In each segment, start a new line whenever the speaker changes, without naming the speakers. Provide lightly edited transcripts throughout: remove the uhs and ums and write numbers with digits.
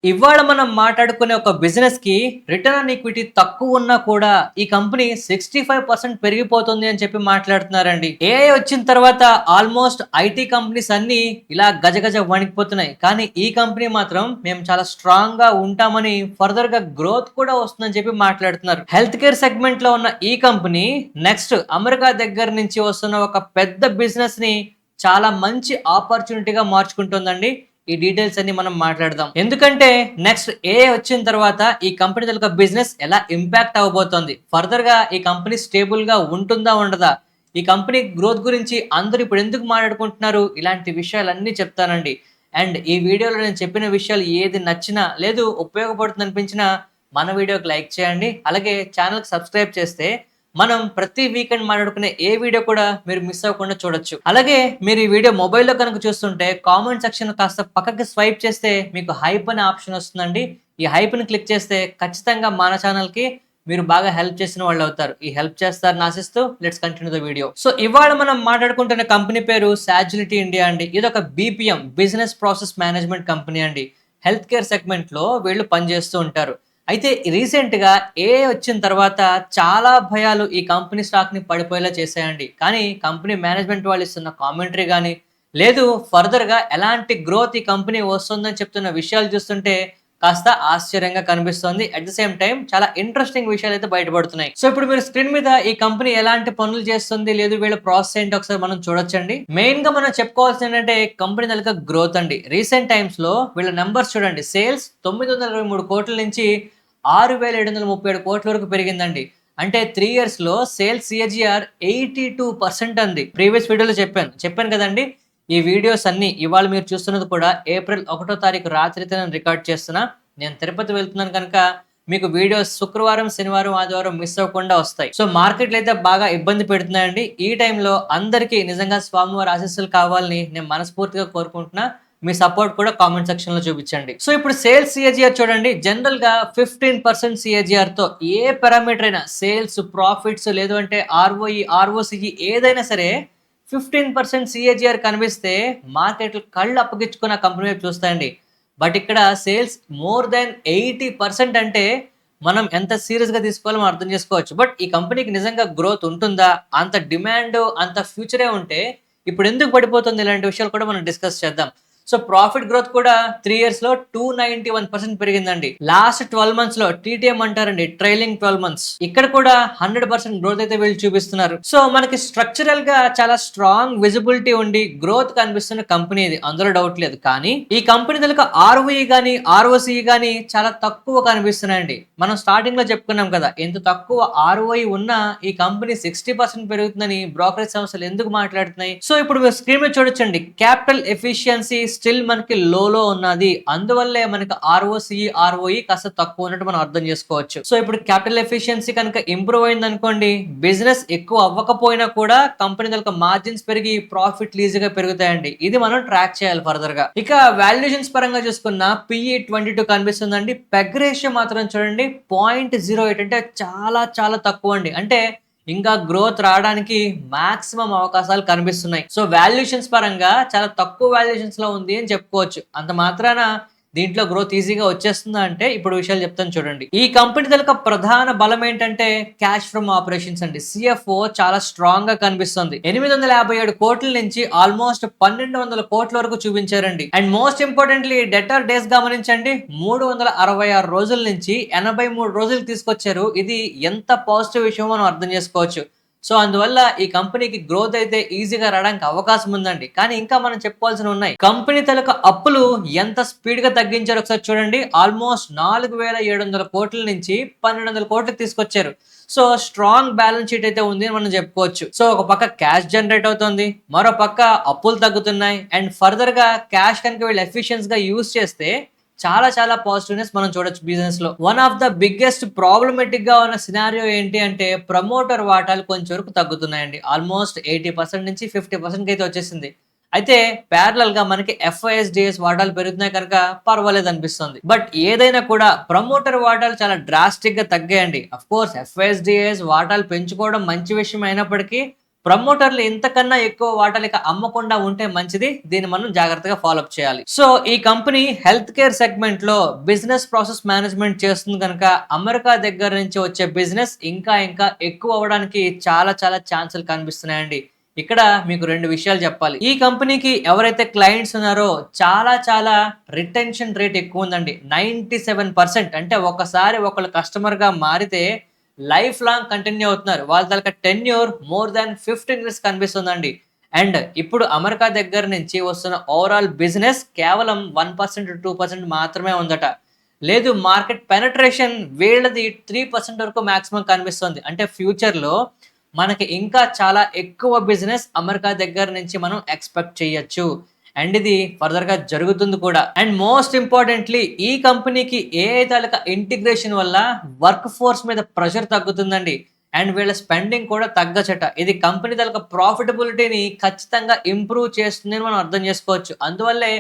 ఇవాళ మనం మాట్లాడుకునే ఒక బిజినెస్ కి రిటర్న్ ఆన్ ఈక్విటీ తక్కువ ఉన్నా కూడా ఈ కంపెనీ 65% పెరిగిపోతుంది అని చెప్పి మాట్లాడుతున్నారండి. ఏఐ వచ్చిన తర్వాత ఆల్మోస్ట్ ఐటీ కంపెనీస్ అన్ని ఇలా గజగజ వణికిపోతున్నాయి. కానీ ఈ కంపెనీ మాత్రం మేము చాలా స్ట్రాంగ్ గా ఉంటామని ఫర్దర్ గా గ్రోత్ కూడా వస్తుందని చెప్పి మాట్లాడుతున్నారు. హెల్త్ కేర్ సెగ్మెంట్ లో ఉన్న ఈ కంపెనీ నెక్స్ట్ అమెరికా దగ్గర నుంచి వస్తున్న ఒక పెద్ద బిజినెస్ ని చాలా మంచి ఆపర్చునిటీగా మార్చుకుంటుందండి. ఈ డీటెయిల్స్ అన్ని మనం మాట్లాడదాం. ఎందుకంటే నెక్స్ట్ ఏఐ వచ్చిన తర్వాత ఈ కంపెనీ తాలూకా బిజినెస్ ఎలా ఇంపాక్ట్ అవబోతోంది, ఫర్దర్ గా ఈ కంపెనీ స్టేబుల్ గా ఉంటుందా ఉండదా, ఈ కంపెనీ గ్రోత్ గురించి అందరూ ఇప్పుడు ఎందుకు మాట్లాడుకుంటున్నారు, ఇలాంటి విషయాలన్నీ చెప్తానండి. అండ్ ఈ వీడియోలో నేను చెప్పిన విషయాలు ఏది నచ్చినా లేదు ఉపయోగపడుతుంది అనిపించినా మన వీడియోకి లైక్ చేయండి. అలాగే ఛానల్కి సబ్స్క్రైబ్ చేస్తే మనం ప్రతి వీకెండ్ మాట్లాడుకునే ఏ వీడియో కూడా మీరు మిస్ అవ్వకుండా చూడొచ్చు. అలాగే మీరు ఈ వీడియో మొబైల్లో కనుక చూస్తుంటే కామెంట్ సెక్షన్ కాస్త పక్కకి స్వైప్ చేస్తే మీకు హైప్ అనే ఆప్షన్ వస్తుందండి. ఈ హైప్ ని క్లిక్ చేస్తే ఖచ్చితంగా మన ఛానల్ కి మీరు బాగా హెల్ప్ చేసిన వాళ్ళు అవుతారు. ఈ హెల్ప్ చేస్తారని ఆశిస్తూ let's continue the video. So ఇవాళ మనం మాట్లాడుకుంటున్న కంపెనీ పేరు సాజిలిటీ ఇండియా అండి. ఇది ఒక BPM business process management company అండి. హెల్త్ కేర్ సెగ్మెంట్ లో వీళ్ళు పనిచేస్తూ ఉంటారు. అయితే రీసెంట్‌గా ఏఐ వచ్చిన తర్వాత చాలా భయాలు ఈ కంపెనీ స్టాక్‌ని పడిపోయేలా చేశాయండి. కానీ కంపెనీ మేనేజ్మెంట్ వాళ్ళు ఇస్తున్న కామెంటరీ గాని, లేదు ఫర్దర్‌గా ఎలాంటి గ్రోత్ ఈ కంపెనీ వస్తుందని చెప్తున్న విషయాలు చూస్తుంటే కాస్త ఆశ్చర్యంగా కనిపిస్తోంది. అట్ ది సేమ్ టైమ్ చాలా ఇంట్రెస్టింగ్ విషయాలైతే బయటపడుతున్నాయి. సో ఇప్పుడు మీరు స్క్రీన్ మీద ఈ కంపెనీ ఎలాంటి పనులు చేస్తుంది, లేదు వీళ్ళ ప్రాసెస్ ఏంటో ఒకసారి మనం చూడొచ్చండి. మెయిన్‌గా మనం చెప్పుకోవాల్సింది ఏంటంటే కంపెనీ తాలూకా గ్రోత్ అండి. రీసెంట్ టైమ్స్‌లో వీళ్ళ నంబర్స్ చూడండి. సేల్స్ 923 కోట్ల నుంచి 6,737 కోట్ల వరకు పెరిగిందండి. అంటే 3 ఇయర్స్‌లో సేల్స్ సిఏజీఆర్ 82% అంది. ప్రీవియస్ వీడియోలో చెప్పాను కదండీ! ఈ వీడియోస్ అన్నీ ఇవాళ మీరు చూస్తున్నది కూడా ఏప్రిల్ 1 తారీఖు రాత్రైతే నేను రికార్డ్ చేస్తున్నా. నేను తిరుపతి వెళ్తున్నాను కనుక మీకు వీడియోస్ శుక్రవారం, శనివారం, ఆదివారం మిస్ అవ్వకుండా వస్తాయి. సో మార్కెట్లు అయితే బాగా ఇబ్బంది పెడుతున్నాయండి. ఈ టైంలో అందరికీ నిజంగా స్వామివారి ఆశీస్సులు కావాలని నేను మనస్ఫూర్తిగా కోరుకుంటున్నా. మీ సపోర్ట్ కూడా కామెంట్ సెక్షన్ లో చూపించండి. సో ఇప్పుడు సేల్స్ సిఏజీఆర్ చూడండి. జనరల్ గా 15% సిఏజీఆర్ తో ఏ పారామీటర్ అయినా సేల్స్, ప్రాఫిట్స్, లేదు అంటే ఆర్ఓఈ, ఆర్ఓసిఈ ఏదైనా సరే 15% సిఏజీఆర్ కనిపిస్తే మార్కెట్లు కళ్ళు అప్పగించుకున్న కంపెనీ వైపు చూస్తాయండి. బట్ ఇక్కడ సేల్స్ మోర్ దాన్ 80% అంటే మనం ఎంత సీరియస్ గా తీసుకోవాలో మనం అర్థం చేసుకోవచ్చు. బట్ ఈ కంపెనీకి నిజంగా గ్రోత్ ఉంటుందా, అంత డిమాండ్, అంత ఫ్యూచరే ఉంటే ఇప్పుడు ఎందుకు పడిపోతుంది, ఇలాంటి విషయాలు కూడా మనం డిస్కస్ చేద్దాం. సో ప్రాఫిట్ గ్రోత్ కూడా 3 ఇయర్స్ లో 291% పెరిగిందండి. లాస్ట్ 12 మంత్స్ లో టీటీఎం అంటారండి, ట్రైలింగ్ 12 మంత్స్. ఇక్కడ కూడా 100% గ్రోత్ అయితే వీళ్ళు చూపిస్తున్నారు. సో మనకి స్ట్రక్చరల్ గా చాలా స్ట్రాంగ్ విజిబిలిటీ ఉండి గ్రోత్ కనిపిస్తున్న కంపెనీ ఇది, అందులో డౌట్ లేదు. కానీ ఈ కంపెనీ దగ్గర ఆర్ఓఈ గానీ, ఆర్ఓసిఈ గానీ చాలా తక్కువ కనిపిస్తున్నాయండి. మనం స్టార్టింగ్ లో చెప్పుకున్నాం కదా, ఎంత తక్కువ ఆర్ఓఈ ఉన్నా ఈ కంపెనీ 60% పెరుగుతుందని బ్రోకరేజ్ సంస్థలు ఎందుకు మాట్లాడుతున్నాయి. సో ఇప్పుడు మీరు స్క్రీన్ మీద చూడొచ్చండి, క్యాపిటల్ ఎఫిషియన్సీ స్టిల్ మనకి లో ఉన్నది. అందువల్లే మనకి ఆర్ఓసిఈ, ఆర్ఓఈ కాస్త తక్కువ ఉన్నట్టు మనం అర్థం చేసుకోవచ్చు. సో ఇప్పుడు క్యాపిటల్ ఎఫిషియన్సీ కనుక ఇంప్రూవ్ అయింది అనుకోండి, బిజినెస్ ఎక్కువ అవ్వకపోయినా కూడా కంపెనీ యొక్క మార్జిన్స్ పెరిగి ప్రాఫిట్ ఈజీగా పెరుగుతాయండి. ఇది మనం ట్రాక్ చేయాలి ఫర్దర్ గా. ఇక వాల్యుయేషన్స్ పరంగా చూసుకున్న పిఈ 22 కనిపిస్తుందండి. పెగ్ రేషియో మాత్రం చూడండి 0.08, అంటే చాలా చాలా తక్కువ అండి. అంటే ఇంకా గ్రోత్ రావడానికి మాక్సిమం అవకాశాలు కనిపిస్తున్నాయి. సో వాల్యుయేషన్స్ పరంగా చాలా తక్కువ వాల్యుయేషన్స్ లో ఉంది అని చెప్పుకోవచ్చు. అంత మాత్రాన దీంట్లో గ్రోత్ ఈజీగా వచ్చేస్తుందా అంటే ఇప్పుడు విషయాలు చెప్తాను చూడండి. ఈ కంపెనీ యొక్క ప్రధాన బలం ఏంటంటే క్యాష్ ఫ్రమ్ ఆపరేషన్స్ అండి. సిఎఫ్ఓ చాలా స్ట్రాంగ్ గా కనిపిస్తుంది. 857 కోట్ల నుంచి ఆల్మోస్ట్ 1200 కోట్ల వరకు చూపించారండి. And most importantly debtor days గమనించండి, 366 రోజుల నుంచి 83 రోజులు తీసుకొచ్చారు. ఇది ఎంత పాజిటివ్ విషయం మనం అర్థం చేసుకోవచ్చు. సో అందువల్ల ఈ కంపెనీకి గ్రోత్ అయితే ఈజీగా రావడానికి అవకాశం ఉందండి. కానీ ఇంకా మనం చెప్పుకోవాల్సిన ఉన్నాయి. కంపెనీ తాలూకా అప్పులు ఎంత స్పీడ్ గా తగ్గించారు ఒకసారి చూడండి. ఆల్మోస్ట్ 4700 కోట్ల నుంచి 1200 కోట్లకు తీసుకొచ్చారు. సో స్ట్రాంగ్ బ్యాలెన్స్ షీట్ అయితే ఉంది అని మనం చెప్పుకోవచ్చు. సో ఒక పక్క క్యాష్ జనరేట్ అవుతుంది, మరో పక్క అప్పులు తగ్గుతున్నాయి. అండ్ ఫర్దర్ గా క్యాష్ కనుక వీళ్ళు ఎఫిషియన్స్ గా యూజ్ చేస్తే చాలా చాలా పాజిటివ్నెస్ మనం చూడొచ్చు బిజినెస్ లో. One of the biggest problematic గా ఉన్న సినారియో ఏంటి అంటే ప్రమోటర్ వాటాలు కొంచెం వరకు తగ్గుతున్నాయండి. ఆల్మోస్ట్ 80% నుంచి 50% అయితే వచ్చేసింది. అయితే ప్యారలల్ గా మనకి ఎఫ్ఐఎస్డిఎస్ వాటాలు పెరుగుతున్నాయి కనుక పర్వాలేదు అనిపిస్తుంది. బట్ ఏదైనా కూడా ప్రమోటర్ వాటాలు చాలా డ్రాస్టిక్ గా తగ్గాయండి. అఫ్ కోర్స్ ఎఫ్ఐఎస్డిఎస్ వాటాలు పెంచుకోవడం మంచి విషయం అయినప్పటికీ ప్రమోటర్లు ఇంతకన్నా ఎక్కువ వాటాలకి అమ్మకుండా ఉంటే మంచిది. దీన్ని మనం జాగ్రత్తగా ఫాలో అప్ చేయాలి. సో ఈ కంపెనీ హెల్త్ కేర్ సెగ్మెంట్ లో బిజినెస్ ప్రాసెస్ మేనేజ్మెంట్ చేస్తుంది కనుక అమెరికా దగ్గర నుంచి వచ్చే బిజినెస్ ఇంకా ఇంకా ఎక్కువ అవ్వడానికి చాలా చాలా ఛాన్సులు కనిపిస్తున్నాయండి. ఇక్కడ మీకు 2 విషయాలు చెప్పాలి. ఈ కంపెనీకి ఎవరైతే క్లయింట్స్ ఉన్నారో చాలా చాలా రిటెన్షన్ రేట్ ఎక్కువ ఉందండి. 97%. అంటే ఒకసారి ఒకళ్ళు కస్టమర్ గా మారితే లైఫ్ లాంగ్ కంటిన్యూ అవుతున్నారు. వాళ్ళ తాలూకా టెన్యూర్ మోర్ దాన్ 15 ఇయర్స్ కనిపిస్తుందండి. అండ్ ఇప్పుడు అమెరికా దగ్గర నుంచి వస్తున్న ఓవరాల్ బిజినెస్ కేవలం 1% 2% మాత్రమే ఉందట. లేదు, మార్కెట్ పెనట్రేషన్ వీళ్ళది 3% వరకు మాక్సిమం కనిపిస్తుంది. అంటే ఫ్యూచర్ లో మనకి ఇంకా చాలా ఎక్కువ బిజినెస్ అమెరికా దగ్గర నుంచి మనం ఎక్స్పెక్ట్ చేయొచ్చు. అండ్ ఇది ఫర్దర్ గా జరుగుతుంది కూడా. అండ్ మోస్ట్ ఇంపార్టెంట్లీ ఈ కంపెనీకి ఏఐ తాలూకా ఇంటిగ్రేషన్ వల్ల వర్క్ ఫోర్స్ మీద ప్రెషర్ తగ్గుతుందండి. అండ్ వీళ్ళ స్పెండింగ్ కూడా తగ్గచట. ఇది కంపెనీ తాలూకా ప్రాఫిటబిలిటీని ఖచ్చితంగా ఇంప్రూవ్ చేస్తుంది అని మనం అర్థం చేసుకోవచ్చు. అందువల్లే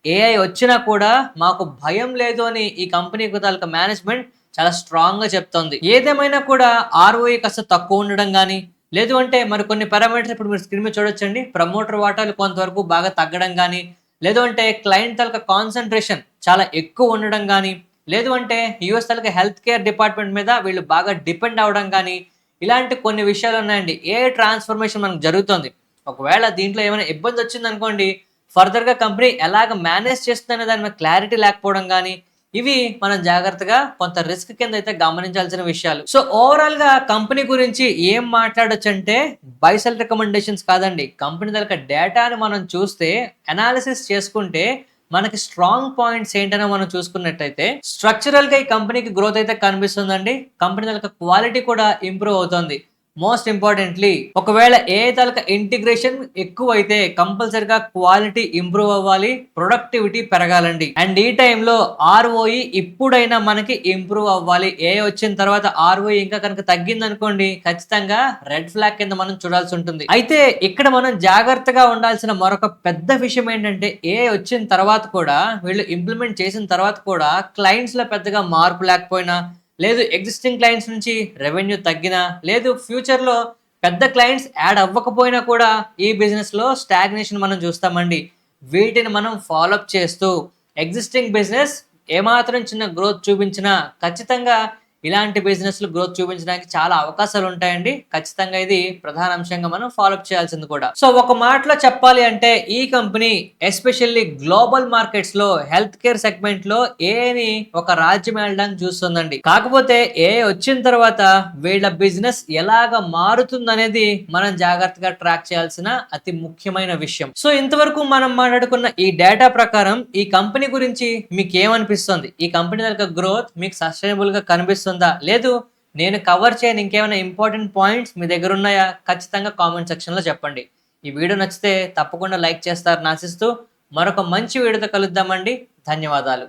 ఏఐ వచ్చినా కూడా మాకు భయం లేదు అని ఈ కంపెనీ తాలూకా మేనేజ్మెంట్ చాలా స్ట్రాంగ్ గా చెప్తోంది. ఏదేమైనా కూడా ఆర్ఓఈ కాస్త తక్కువ ఉండడం కానీ, లేదు అంటే మరి కొన్ని పారామీటర్స్ ఇప్పుడు మీరు స్క్రీన్ మీద చూడొచ్చండి. ప్రమోటర్ వాటాలు కొంతవరకు బాగా తగ్గడం కానీ, లేదు అంటే క్లయింట్ తాలూకా కాన్సన్ట్రేషన్ చాలా ఎక్కువ ఉండడం కానీ, లేదు అంటే యుఎస్ తాలూకా హెల్త్ కేర్ డిపార్ట్మెంట్ మీద వీళ్ళు బాగా డిపెండ్ అవ్వడం కానీ, ఇలాంటి కొన్ని విషయాలు ఉన్నాయండి. ఏ ట్రాన్స్ఫర్మేషన్ మనకు జరుగుతుంది. ఒకవేళ దీంట్లో ఏమైనా ఇబ్బంది వచ్చింది అనుకోండి, ఫర్దర్ గా కంపెనీ ఎలాగ మేనేజ్ చేస్తుందనే దాని మీద క్లారిటీ లేకపోవడం కానీ, ఇవి మనం జాగ్రత్తగా కొంత రిస్క్ కింద అయితే గమనించాల్సిన విషయాలు. సో ఓవరాల్ గా కంపెనీ గురించి ఏం మాట్లాడొచ్చు అంటే బై సెల్ రికమెండేషన్స్ కాదండి. కంపెనీ దగ్గర డేటాని మనం చూస్తే, అనాలిసిస్ చేసుకుంటే మనకి స్ట్రాంగ్ పాయింట్స్ ఏంటనే మనం చూసుకున్నట్టయితే స్ట్రక్చరల్ గా ఈ కంపెనీకి గ్రోత్ అయితే కనిపిస్తుందండి. కంపెనీ దగ్గర క్వాలిటీ కూడా ఇంప్రూవ్ అవుతుంది. మోస్ట్ ఇంపార్టెంట్లీ ఒకవేళ ఏ తాలూకా ఇంటిగ్రేషన్ ఎక్కువ అయితే కంపల్సరిగా క్వాలిటీ ఇంప్రూవ్ అవ్వాలి, ప్రొడక్టివిటీ పెరగాలండి. అండ్ ఈ టైంలో ఆర్ఓఈ ఇప్పుడైనా మనకి ఇంప్రూవ్ అవ్వాలి. ఏ వచ్చిన తర్వాత ఆర్ఓఈ ఇంకా కనుక తగ్గింది అనుకోండి, ఖచ్చితంగా రెడ్ ఫ్లాగ్ కింద మనం చూడాల్సి ఉంటుంది. అయితే ఇక్కడ మనం జాగ్రత్తగా ఉండాల్సిన మరొక పెద్ద విషయం ఏంటంటే, ఏ వచ్చిన తర్వాత కూడా వీళ్ళు ఇంప్లిమెంట్ చేసిన తర్వాత కూడా క్లయింట్స్ లో పెద్దగా మార్పు లేకపోయినా, లేదు ఎగ్జిస్టింగ్ క్లయింట్స్ నుంచి రెవెన్యూ తగ్గినా, లేదు ఫ్యూచర్లో పెద్ద క్లయింట్స్ యాడ్ అవ్వకపోయినా కూడా ఈ బిజినెస్లో స్టాగ్నేషన్ మనం చూస్తామండి. వీటిని మనం ఫాలోఅప్ చేస్తూ ఎగ్జిస్టింగ్ బిజినెస్ ఏమాత్రం చిన్న గ్రోత్ చూపించినా ఖచ్చితంగా ఇలాంటి బిజినెస్లు గ్రోత్ చూపించడానికి చాలా అవకాశాలు ఉంటాయండి. ఖచ్చితంగా ఇది ప్రధాన అంశంగా మనం ఫాలోఅప్ చేయాల్సింది కూడా. సో ఒక మాటలో చెప్పాలి అంటే ఈ కంపెనీ ఎస్పెషల్లీ గ్లోబల్ మార్కెట్స్ లో హెల్త్ కేర్ సెగ్మెంట్ లో ఏని ఒక రాజ్యం వెళ్ళడానికి చూస్తుందండి. కాకపోతే ఏ వచ్చిన తర్వాత వీళ్ళ బిజినెస్ ఎలాగ మారుతుందనేది మనం జాగ్రత్తగా ట్రాక్ చేయాల్సిన అతి ముఖ్యమైన విషయం. సో ఇంతవరకు మనం మాట్లాడుకున్న ఈ డేటా ప్రకారం ఈ కంపెనీ గురించి మీకు ఏమనిపిస్తుంది? ఈ కంపెనీ యొక్క గ్రోత్ మీకు సస్టైనబుల్ గా కనిపిస్తుంది? లేదు నేను కవర్ చేయని ఇంకేమైనా ఇంపార్టెంట్ పాయింట్స్ మీ దగ్గర ఉన్నాయా? ఖచ్చితంగా కామెంట్ సెక్షన్ లో చెప్పండి. ఈ వీడియో నచ్చితే తప్పకుండా లైక్ చేస్తారని ఆశిస్తూ మరొక మంచి వీడియోతో కలుద్దామండి. ధన్యవాదాలు.